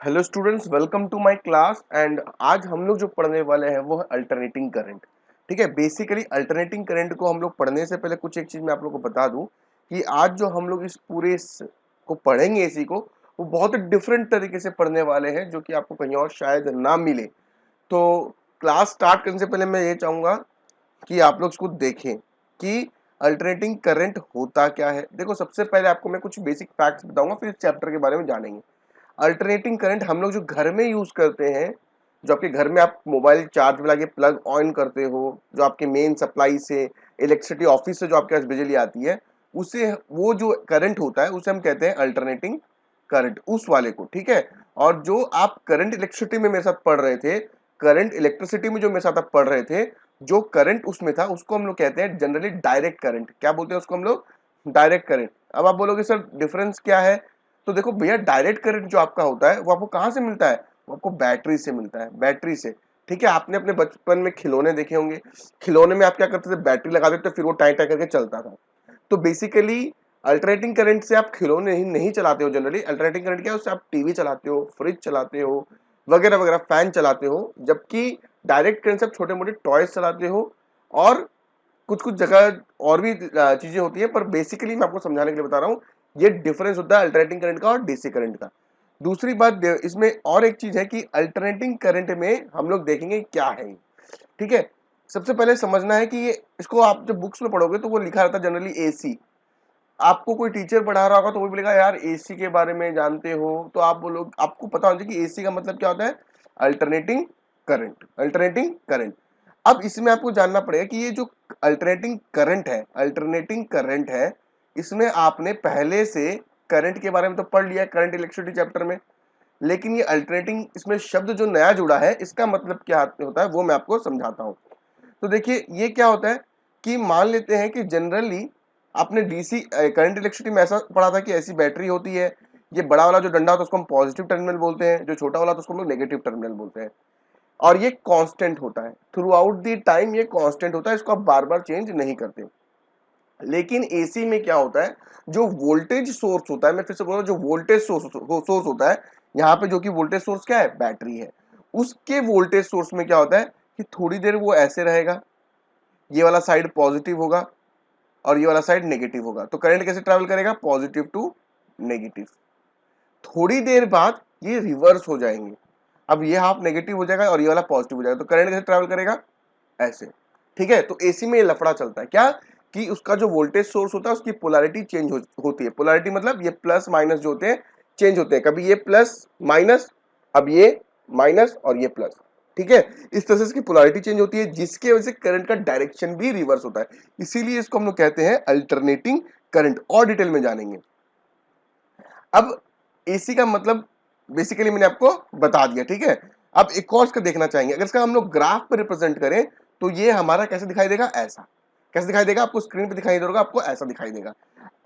Hello students, welcome to my class. And आज हम लोग जो पढ़ने वाले हैं वो है अल्टरनेटिंग करंट। ठीक है, बेसिकली अल्टरनेटिंग करंट को हम लोग पढ़ने से पहले कुछ एक चीज मैं आप लोग को बता दूं कि आज जो हम लोग इस पूरे को पढ़ेंगे इसी को, वो बहुत डिफरेंट तरीके से पढ़ने वाले हैं जो कि आपको कहीं और शायद ना मिले। तो क्लास स्टार्ट करने से पहले मैं ये चाहूंगा कि आप लोग इसको देखें कि अल्टरनेटिंग करंट होता क्या है। देखो, सबसे पहले आपको मैं कुछ बेसिक फैक्ट्स बताऊंगा, फिर इस चैप्टर के बारे में जानेंगे। अल्टरनेटिंग करंट हम लोग जो घर में यूज करते हैं, जो आपके घर में आप मोबाइल चार्ज में लगा के प्लग ऑन करते हो, जो आपके मेन सप्लाई से इलेक्ट्रिसिटी ऑफिस से जो आपके पास बिजली आती है, उसे वो जो करंट होता है उसे हम कहते हैं अल्टरनेटिंग करंट, उस वाले को। ठीक है, और जो आप करंट इलेक्ट्रिसिटी में मेरे साथ पढ़ रहे थे, करंट इलेक्ट्रिसिटी में जो मेरे साथ आप पढ़ रहे थे, जो करंट उसमें था उसको हम लोग कहते हैं जनरली डायरेक्ट करंट। क्या बोलते हैं उसको हम लोग? Direct current. अब आप बोलोगे सर डिफरेंस क्या है? तो देखो भैया, डायरेक्ट करंट जो आपका होता है वो आपको कहां से मिलता है? वो आपको बैटरी से मिलता है, बैटरी से। ठीक है, आपने अपने बचपन में खिलौने देखे होंगे। खिलौने में आप क्या करते थे? बैटरी लगा देते, फिर वो टाई टाई करके चलता था। तो बेसिकली अल्टरनेटिंग करंट से आप खिलौने नहीं चलाते हो। जनरली अल्टरनेटिंग करंट क्या है? उससे आप टीवी चलाते हो, फ्रिज चलाते हो, वगैरह वगैरह, फैन चलाते हो। जबकि डायरेक्ट करंट से आप छोटे मोटे टॉयज चलाते हो और कुछ कुछ जगह और भी चीजें होती है। पर बेसिकली मैं आपको समझाने के लिए बता रहा हूँ, ये डिफरेंस होता है अल्टरनेटिंग करंट का और डीसी करंट का। दूसरी बात इसमें और एक चीज है कि अल्टरनेटिंग करंट में हम लोग देखेंगे क्या है। ठीक है, सबसे पहले समझना है कि ये, इसको आप जब बुक्स में पढ़ोगे तो वो लिखा रहता है जनरली एसी। आपको कोई टीचर पढ़ा रहा होगा तो वो बोलेगा यार एसी के बारे में जानते हो, तो आप बोलो, आपको पता होना चाहिए कि एसी का मतलब क्या होता है? Alternating current, alternating current. अब इसमें आपको जानना पड़ेगा कि ये जो अल्टरनेटिंग करंट है, अल्टरनेटिंग करंट है, इसमें आपने पहले से करंट के बारे में तो पढ़ लिया है करंट इलेक्ट्रिसिटी चैप्टर में। लेकिन ये अल्टरनेटिंग, इसमें शब्द जो नया जुड़ा है, इसका मतलब क्या होता है वो मैं आपको समझाता हूं। तो देखिए, ये क्या होता है कि मान लेते हैं कि जनरली आपने डीसी करंट इलेक्ट्रिसिटी में ऐसा पढ़ा था कि ऐसी बैटरी होती है। ये बड़ा वाला जो डंडा होता है उसको हम पॉजिटिव टर्मिनल बोलते हैं, जो छोटा वाला तो उसको हम लोग नेगेटिव टर्मिनल बोलते हैं। और ये कांस्टेंट होता है, थ्रू आउट दी टाइम ये कांस्टेंट होता है, इसको आप बार बार चेंज नहीं करते। लेकिन एसी में क्या होता है, जो वोल्टेज सोर्स होता है, मैं फिर से बोल रहा हूं, जो वोल्टेज सोर्स होता है यहाँ पे, जो कि वोल्टेज सोर्स क्या है? बैटरी है। उसके वोल्टेज सोर्स में क्या होता है कि थोड़ी देर वो ऐसे रहेगा, ये वाला साइड पॉजिटिव होगा और ये वाला साइड नेगेटिव होगा। तो करंट कैसे ट्रैवल करेगा? Positive to negative. थोड़ी देर बाद ये रिवर्स हो जाएंगे, अब ये हाफ नेगेटिव हो जाएगा और ये वाला पॉजिटिव हो जाएगा। तो करंट कैसे ट्रैवल करेगा? ऐसे। ठीक है, तो एसी में ये लफड़ा चलता है क्या कि उसका जो वोल्टेज सोर्स होता है उसकी पोलैरिटी चेंज होती है। पोलैरिटी मतलब ये प्लस माइनस जो होते हैं चेंज होते हैं, कभी ये प्लस माइनस, अब ये माइनस और ये प्लस। ठीक है, इस तरह से इसकी पोलैरिटी चेंज होती है, जिसके वजह से करंट का डायरेक्शन भी रिवर्स होता है। इसीलिए इसको हम लोग कहते हैं अल्टरनेटिंग करंट। और डिटेल में जानेंगे। अब एसी का मतलब बेसिकली मैंने आपको बता दिया। ठीक है, अब एक और इसका देखना चाहेंगे। अगर इसका हम लोग ग्राफ पे रिप्रेजेंट करें तो ये हमारा कैसे दिखाई देगा? ऐसा। कैसे दिखाई देगा? आपको स्क्रीन पे दिखाई देगा, आपको ऐसा दिखाई देगा।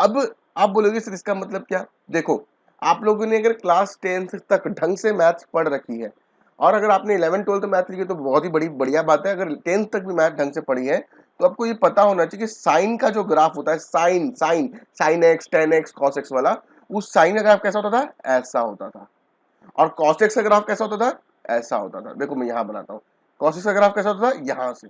अब आप बोलोगे सर इसका मतलब क्या? देखो, आप लोगों ने अगर क्लास 10 तक ढंग से मैथ्स पढ़ रखी है, और अगर आपने 11 12 मैथ लिखी तो बहुत ही बड़ी बढ़िया बात है। अगर 10th तक भी मैथ ढंग से पढ़ी है तो आपको ये पता होना चाहिए कि साइन का जो ग्राफ होता है, sine sine sine x, tan x, cos x वाला, उस साइन का ग्राफ कैसा होता था? ऐसा होता था। और cos x का ग्राफ कैसा होता था? ऐसा होता था। देखो मैं यहां बनाता हूं, cos x का ग्राफ कैसा होता था? यहां से।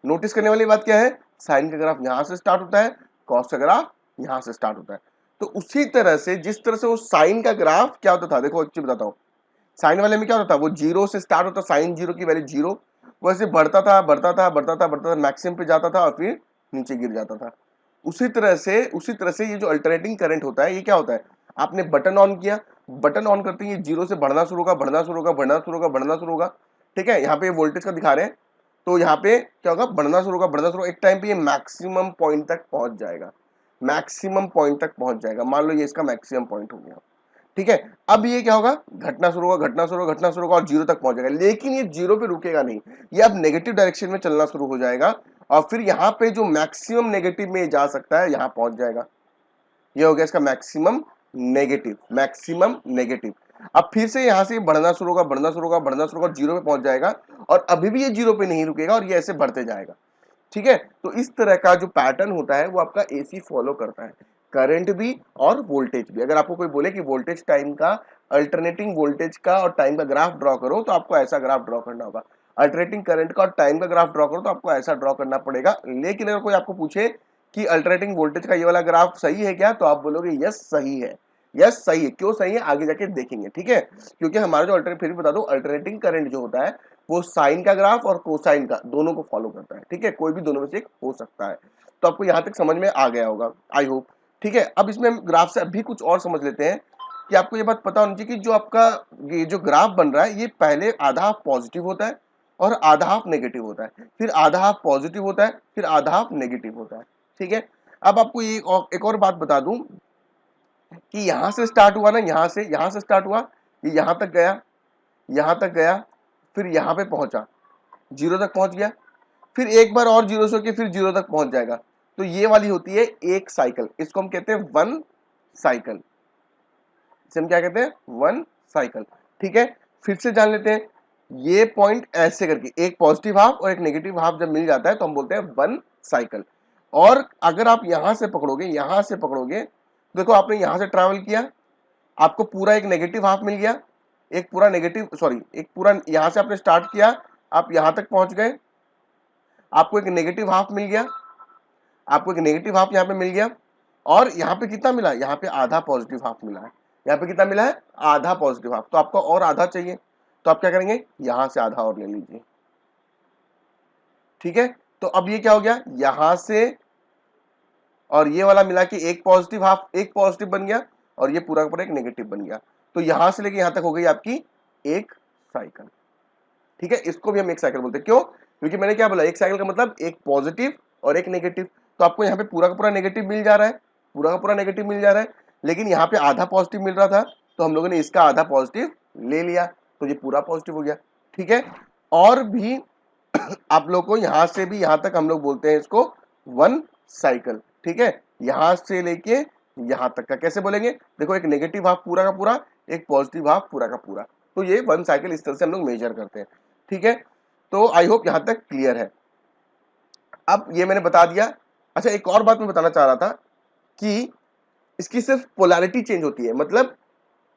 नोटिस करने वाली बात क्या है? साइन का ग्राफ यहां से स्टार्ट होता है, cos का ग्राफ यहां से स्टार्ट होता है। तो उसी तरह से, जिस तरह से वो साइन का ग्राफ क्या होता था, देखो एक चीज बताता हूं, साइन वाले में क्या होता था? वो जीरो से स्टार्ट होता, साइन जीरो की वैल्यू जीरो, वो ऐसे बढ़ता था बढ़ता था बढ़ता था बढ़ता था, मैक्सिमम पे जाता था और फिर नीचे गिर जाता था। उसी तरह से ये जो अल्टरनेटिंग करंट होता है, ये क्या होता है? आपने बटन ऑन किया, बटन ऑन करते ही जीरो से बढ़ना शुरू होगा, बढ़ना शुरू होगा, बढ़ना शुरू होगा, बढ़ना शुरू होगा। ठीक है, यहाँ पे वोल्टेज का दिखा रहे हैं, तो यहाँ पे क्या होगा? बढ़ना शुरू होगा, बढ़ना शुरू होगा, एक टाइम पे ये मैक्सिमम पॉइंट तक पहुंच जाएगा। मैक्सिमम पॉइंट तक पहुंच जाएगा, मान लो ये इसका मैक्सिमम पॉइंट हो गया। ठीक है, अब ये क्या होगा? घटना शुरू होगा, घटना शुरू होगा, घटना शुरू होगा और जीरो तक पहुंच जाएगा। लेकिन ये जीरो पे रुकेगा नहीं, ये अब नेगेटिव डायरेक्शन में चलना शुरू हो जाएगा और फिर यहाँ पे जो मैक्सिमम नेगेटिव में जा सकता है, यहाँ पहुंच जाएगा। ये हो गया इसका मैक्सिमम नेगेटिव, मैक्सिमम नेगेटिव। अब फिर से यहां से बढ़ना शुरू होगा, बढ़ना शुरू होगा, बढ़ना शुरू होगा, जीरो पे पहुंच जाएगा और अभी भी ये जीरो पे नहीं रुकेगा और ये ऐसे बढ़ते जाएगा। ठीक है, तो इस तरह का जो पैटर्न होता है वो आपका एसी फॉलो करता है, करंट भी और वोल्टेज भी। अगर आपको कोई बोले कि वोल्टेज टाइम का अल्टरनेटिंग वोल्टेज का और टाइम का ग्राफ ड्रॉ करो तो आपको ऐसा ग्राफ ड्रॉ करना होगा, अल्टरनेटिंग करंट का और टाइम का ग्राफ ड्रॉ करो तो आपको ऐसा ड्रॉ करना पड़ेगा। लेकिन अगर कोई आपको पूछे कि अल्टरनेटिंग वोल्टेज का ये वाला ग्राफ सही है क्या, तो आप बोलोगे यस सही है, यस सही है। क्यों सही है आगे जाके देखेंगे, ठीक है। क्योंकि हमारा जो अल्टरनेट, फिर भी बता दो, अल्टरनेटिंग करंट जो होता है वो साइन का ग्राफ और कोसाइन का दोनों को फॉलो करता है, ठीक है। कोई भी दोनों में से एक हो सकता है। तो आपको यहाँ तक समझ में आ गया होगा, आई होप, ठीक है। अब इसमें हम ग्राफ से अभी कुछ और समझ लेते हैं कि आपको ये बात पता होनी चाहिए कि जो आपका ये जो ग्राफ बन रहा है ये पहले आधा हाफ पॉजिटिव होता है और आधा हाफ नेगेटिव होता है, फिर आधा हाफ पॉजिटिव होता है, फिर आधा हाफ नेगेटिव होता है, ठीक है। अब आपको ये एक और बात बता दूं कि यहां से स्टार्ट हुआ ना, यहां से स्टार्ट हुआ, ये यहां तक गया, यहां तक गया, फिर यहां पे पहुंचा, जीरो तक पहुंच गया, फिर एक बार और जीरो से होकर फिर जीरो तक पहुंच जाएगा। तो ये वाली होती है एक साइकिल, इसको हम कहते हैं वन साइकिल, इसे हम क्या कहते हैं, वन साइकिल, ठीक है। फिर से जान लेते हैं, ये पॉइंट ऐसे करके एक पॉजिटिव हाफ और एक नेगेटिव हाफ जब मिल जाता है तो हम बोलते हैं वन साइकिल। और अगर आप यहां से पकड़ोगे, यहां से पकड़ोगे, देखो आपने यहां से ट्रैवल किया, आपको पूरा एक नेगेटिव हाफ मिल गया, एक पूरा नेगेटिव, सॉरी, एक पूरा यहां से आपने स्टार्ट किया, आप यहां तक पहुंच गए, आपको एक नेगेटिव हाफ मिल गया, आपको एक नेगेटिव हाफ यहां पे मिल गया, और यहां पे कितना मिला, यहां पे आधा पॉजिटिव हाफ मिला है, यहां पे कितना मिला है, आधा पॉजिटिव हाफ। तो आपको और आधा चाहिए, तो आप क्या करेंगे, यहां से आधा और ले लीजिए, ठीक है। तो अब ये क्या हो गया, यहां से और ये वाला मिला के एक पॉजिटिव हाफ, एक पॉजिटिव बन गया, और ये पूरा का पूरा एक नेगेटिव बन गया। तो यहां से लेके यहां तक हो गई आपकी एक साइकिल, ठीक है। इसको भी हम एक साइकिल बोलते हैं, क्यों, क्योंकि मैंने क्या बोला, एक साइकिल का मतलब एक पॉजिटिव और एक नेगेटिव। तो आपको यहाँ पे पूरा का पूरा नेगेटिव मिल जा रहा है, पूरा का पूरा नेगेटिव मिल जा रहा है, लेकिन यहाँ पे आधा पॉजिटिव मिल रहा था, तो हम लोगों ने इसका आधा पॉजिटिव ले लिया, तो ये पूरा पॉजिटिव हो गया, ठीक है। और भी आप लोग को यहां से भी यहां तक हम लोग बोलते हैं इसको वन साइकिल, ठीक है। यहां से लेके यहां तक का कैसे बोलेंगे, देखो एक नेगेटिव हाफ पूरा का पूरा, एक पॉजिटिव हाफ पूरा का पूरा, तो ये वन साइकिल इस तरह से हम लोग मेजर करते हैं, ठीक है। तो आई होप यहां तक क्लियर है। अब ये मैंने बता दिया। अच्छा, एक और बात मैं बताना चाह रहा था कि इसकी सिर्फ पोलैरिटी चेंज होती है, मतलब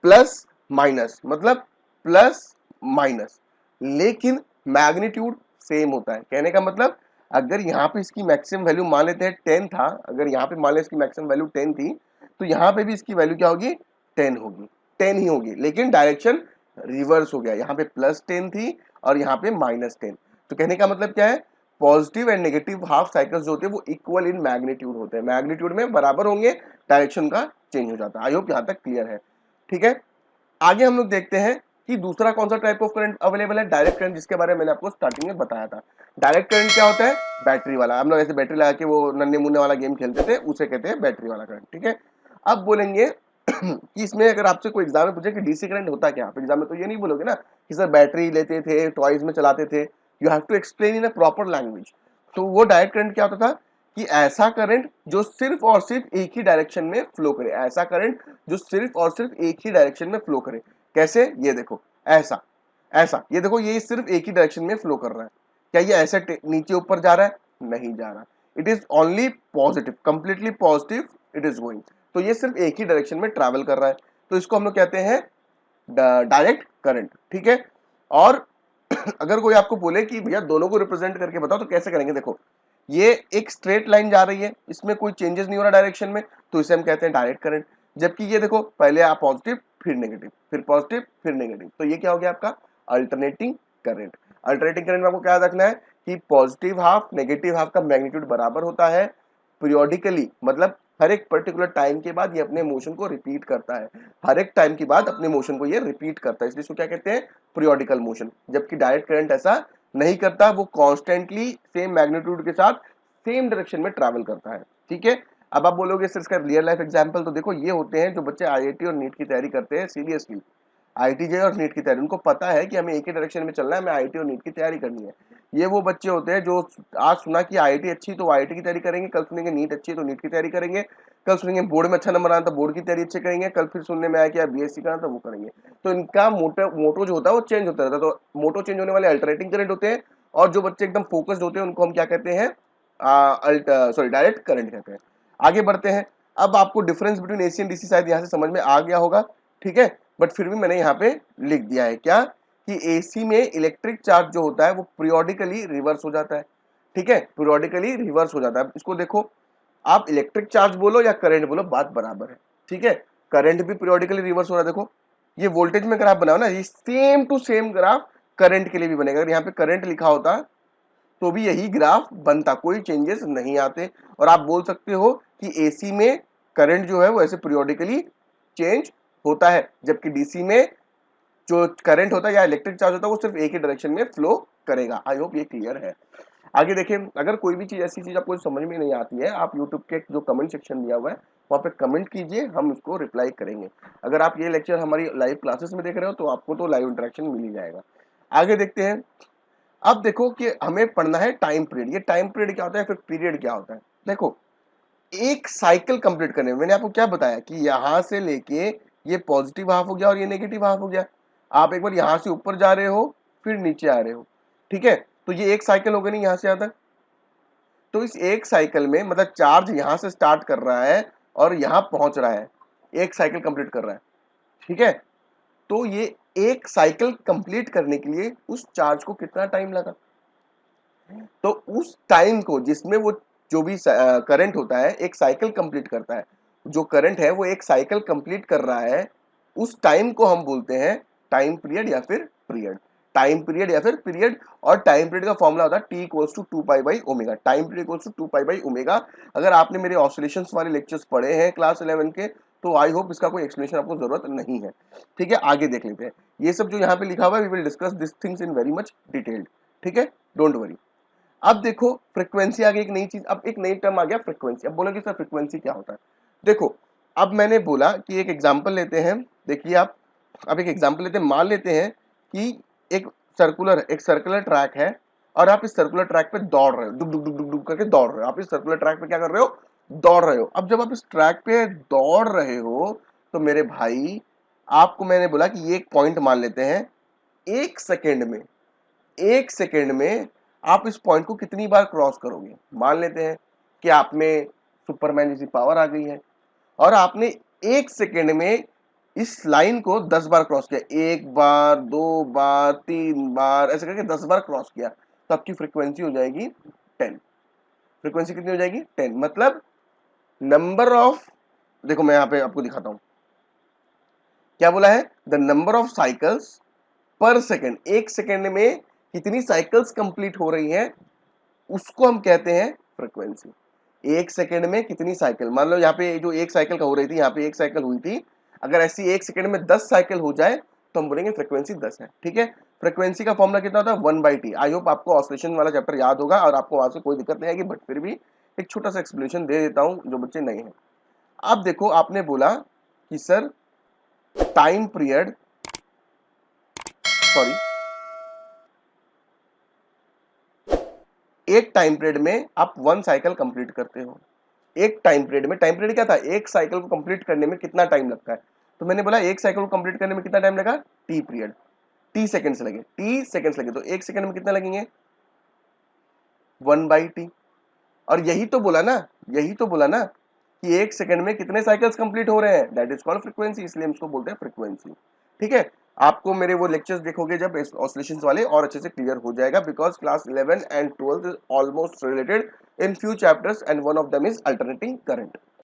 प्लस माइनस, मतलब प्लस माइनस, लेकिन मैग्नीट्यूड सेम होता है। कहने का मतलब, अगर यहाँ पे इसकी मैक्सिमम वैल्यू मान लेते हैं 10 था, अगर यहाँ पे मान ले इसकी मैक्सिमम वैल्यू 10 थी, तो यहाँ पे भी इसकी वैल्यू क्या होगी, 10 होगी, 10 ही होगी, लेकिन डायरेक्शन रिवर्स हो गया, यहाँ पे प्लस 10 थी और यहाँ पे माइनस 10। तो कहने का मतलब क्या है, positive and negative half cycles जो होते हैं वो इक्वल इन मैग्नीट्यूड होते हैं, मैग्नीट्यूड में बराबर होंगे, डायरेक्शन का चेंज हो जाता है। आई होप यहाँ तक क्लियर है, ठीक है। आगे हम लोग देखते हैं कि दूसरा कौन सा टाइप ऑफ करंट अवेलेबल है, डायरेक्ट करंट, जिसके बारे में मैंने आपको स्टार्टिंग में बताया था। डायरेक्ट करंट क्या होता है, बैटरी वाला, हम लोग ऐसे बैटरी लगा के वो नन्हे मुन्ने वाला गेम खेलते थे, उसे कहते हैं बैटरी वाला करंट, ठीक है। अब बोलेंगे कि इसमें अगर आपसे कोई एग्जाम में पूछे कि डीसी करंट होता क्या, आप एग्जाम में तो ये नहीं बोलोगे ना कि सर बैटरी लेते थे, टॉयज में चलाते थे, you have to explain in a proper language. तो वो डायरेक्ट करंट क्या होता था कि ऐसा करंट जो सिर्फ और सिर्फ एक ही डायरेक्शन में फ्लो करे, ऐसा करंट जो सिर्फ और सिर्फ एक ही डायरेक्शन में फ्लो करे। कैसे, ये देखो, ऐसा ऐसा, ये देखो, ये सिर्फ एक ही डायरेक्शन में फ्लो कर रहा है। क्या ये ऐसे नीचे ऊपर जा रहा है, नहीं जा रहा, it is only positive, completely positive it is going. तो ये सिर्फ एक ही डायरेक्शन में ट्रैवल कर रहा है, तो इसको हम लोग कहते हैं डायरेक्ट करंट, ठीक है। और अगर कोई आपको बोले कि भैया दोनों को रिप्रेजेंट करके बताओ, तो कैसे करेंगे, देखो ये एक स्ट्रेट लाइन जा रही है, इसमें कोई चेंजेस नहीं हो रहा डायरेक्शन में, तो इसे हम कहते हैं डायरेक्ट करंट। जबकि ये देखो, पहले आप पॉजिटिव फिर नेगेटिव, फिर पॉजिटिव फिर नेगेटिव, तो ये क्या हो गया आपका अल्टरनेटिंग करंट। अल्टरनेटिंग करंट में आपको क्या रखना है कि पॉजिटिव हाफ नेगेटिव हाफ का मैग्नीट्यूड बराबर होता है, पीरियोडिकली, मतलब हर एक पर्टिकुलर टाइम के बाद ये अपने मोशन को रिपीट करता है, हर एक टाइम के बाद अपने मोशन को ये रिपीट करता है, इसलिए इसको क्या कहते हैं, पीरियोडिकल मोशन। जबकि डायरेक्ट करंट ऐसा नहीं करता, वो कॉन्स्टेंटली सेम मैग्नीट्यूड के साथ सेम डायरेक्शन में ट्रैवल करता है, ठीक है। अब आप बोलोगे सर इसका रियल लाइफ एग्जांपल, तो देखो ये होते हैं जो बच्चे आईआईटी और नीट की तैयारी करते हैं, सीरियसली आईआईटी जे और नीट की तैयारी, उनको पता है कि हमें एक ही डायरेक्शन में चलना है, हमें आईआईटी और नीट की तैयारी करनी है। ये वो बच्चे होते हैं जो आज सुना कि आईआईटी अच्छी तो आईआईटी की तैयारी करेंगे, कल सुनेंगे नीट अच्छी है तो नीट की तैयारी करेंगे, कल सुनेंगे बोर्ड में अच्छा नंबर आना तो बोर्ड की तैयारी अच्छे करेंगे, कल फिर सुनने में आया कि यार बीएससी करना तो वो करेंगे। तो इनका मोटो जो होता है वो चेंज होता रहता है, तो मोटो चेंज होने वाले अल्टरनेटिंग करंट होते हैं, और जो बच्चे एकदम फोकस्ड होते हैं उनको हम क्या कहते हैं, डायरेक्ट करंट कहते हैं। आगे बढ़ते हैं। अब आपको difference between AC and DC शायद यहाँ से समझ में आ गया होगा, ठीक है। बट फिर भी मैंने यहाँ पे लिख दिया है क्या कि एसी में इलेक्ट्रिक चार्ज जो होता है वो पीरियोडिकली रिवर्स हो जाता है। ठीक है, पीरियोडिकली रिवर्स हो जाता है। इसको देखो, आप इलेक्ट्रिक चार्ज बोलो या करंट बोलो, बात बराबर है। ठीक है, करंट भी पीरियोडिकली रिवर्स हो रहा है। देखो ये वोल्टेज में ग्राफ बनाओ ना, ये same to same graph current के लिए भी बनेगा। अगर यहाँ पे करंट लिखा होता तो भी यही ग्राफ बनता, कोई चेंजेस नहीं आते। और आप बोल सकते हो कि एसी में करंट जो है वो ऐसे पीरियोडिकली चेंज होता है, जबकि डीसी में जो करंट होता है या इलेक्ट्रिक चार्ज होता है वो सिर्फ एक ही डायरेक्शन में फ्लो करेगा। आई होप ये क्लियर है। आगे देखिए, अगर कोई भी चीज ऐसी चीज आपको समझ में नहीं आती है, आप यूट्यूब के जो कमेंट सेक्शन दिया हुआ है वहाँ पे कमेंट कीजिए, हम उसको रिप्लाई करेंगे। अगर आप ये लेक्चर हमारी लाइव क्लासेस में देख रहे हो तो आपको तो लाइव इंटरेक्शन मिल ही जाएगा। आगे देखते हैं। अब देखो कि हमें पढ़ना है टाइम पीरियड। ये टाइम पीरियड क्या होता है, फिर पीरियड क्या होता है। देखो, एक साइकिल कंप्लीट करने में मैंने आपको क्या बताया कि यहां से लेके ये पॉजिटिव हाफ हो गया और ये नेगेटिव हाफ हो गया। आप एक बार यहां से ऊपर जा रहे हो फिर नीचे आ रहे हो। ठीक है, तो ये एक साइकिल हो गई नहीं यहां से यहां तक। तो इस एक साइकिल में मतलब चार्ज यहां से स्टार्ट कर रहा है और यहां पहुंच रहा है, एक साइकिल कंप्लीट कर रहा है। ठीक है, तो ये एक साइकिल कंप्लीट करने के लिए उस चार्ज को कितना टाइम लगा, तो उस टाइम को जिसमें वो जो भी करंट होता है एक साइकिल कंप्लीट करता है, जो करंट है वो एक साइकिल कंप्लीट कर रहा है, उस टाइम को हम बोलते हैं टाइम पीरियड या फिर पीरियड। टाइम पीरियड या फिर पीरियड। और टाइम पीरियड का फॉर्मूला होता है T equals to 2 pi by omega. Time period equals to 2 pi by omega. अगर आपने मेरे ऑसिलेशंस वाले लेक्चर्स पढ़े हैं क्लास 11 के तो आई होप इसका कोई एक्सप्लेनेशन आपको जरूरत नहीं है। ठीक है, आगे देख लेते हैं। ये सब जो यहाँ पे लिखा हुआ है we will discuss this things in very much detailed. ठीक है, डोंट वरी। अब देखो फ्रीक्वेंसी आ गई, एक नई चीज, अब एक नई टर्म आ गया फ्रीक्वेंसी। अब बोलोगे सर फ्रीक्वेंसी क्या होता है। देखो, अब मैंने बोला कि एक एग्जांपल लेते हैं। देखिए आप, अब एक एग्जांपल लेते हैं। मान लेते हैं कि एक सर्कुलर ट्रैक है और आप इस सर्कुलर ट्रैक पे दौड़ रहे हो, डुक डुक डुक डुक डुक करके दौड़ रहे हो। आप इस सर्कुलर ट्रैक पे क्या कर रहे हो, दौड़ रहे हो। अब जब आप इस ट्रैक पे दौड़ रहे हो तो मेरे भाई, आपको मैंने बोला कि ये एक पॉइंट मान लेते हैं। एक सेकेंड में, एक सेकेंड में आप इस पॉइंट को कितनी बार क्रॉस करोगे। मान लेते हैं कि आप में सुपरमैन जैसी पावर आ गई है और आपने एक सेकेंड में इस लाइन को 10 बार क्रॉस किया। एक बार, 2 बार, 3 बार, ऐसे करके 10 बार क्रॉस किया, तो आपकी फ्रीक्वेंसी हो जाएगी 10। फ्रीक्वेंसी कितनी हो जाएगी, 10। मतलब नंबर ऑफ, देखो मैं यहाँ पे आपको दिखाता हूं क्या बोला है, द नंबर ऑफ साइकिल्स पर सेकेंड। एक सेकेंड में कितनी साइकिल्स कंप्लीट हो रही हैं उसको हम कहते हैं फ्रीक्वेंसी। एक सेकेंड में कितनी साइकिल, मान लो यहाँ पे जो एक साइकिल का हो रही थी, यहाँ पे एक साइकिल हुई थी, अगर ऐसी एक सेकेंड में 10 साइकिल हो जाए तो हम बोलेंगे फ्रीक्वेंसी 10 है। ठीक है, फ्रीक्वेंसी का फॉर्मूला कितना होता है, 1/t। आई होप आपको ऑसिलेशन वाला चैप्टर याद होगा और आपको वहां से कोई दिक्कत नहीं आएगी, बट फिर भी एक छोटा सा एक्सप्लेनेशन दे देता हूं जो बच्चे नहीं है। अब देखो, आपने बोला कि सर टाइम पीरियड, सॉरी, एक टाइम पीरियड में आप 1 साइकिल कंप्लीट करते हो। एक टाइम पीरियड में, टाइम पीरियड क्या था, एक साइकिल को कंप्लीट करने में कितना टाइम लगता है, तो मैंने बोला एक साइकिल को कंप्लीट करने में कितना टाइम लगा, टी पीरियड, टी सेकंड्स लगे, टी सेकंड्स लगे, तो एक सेकंड में कितना लगेंगे, 1/t। और यही तो बोला ना, यही तो बोला ना कि एक सेकंड में कितने साइकिल्स कंप्लीट हो रहे हैं, दैट इज कॉल्ड फ्रीक्वेंसी, इसलिए हम इसको बोलते हैं फ्रीक्वेंसी। ठीक है, आपको मेरे वो लेक्चर्स देखोगे जब ऑसिलेशंस वाले और अच्छे से क्लियर हो जाएगा, because class 11 and 12 is almost related in few chapters and one of them is alternating current.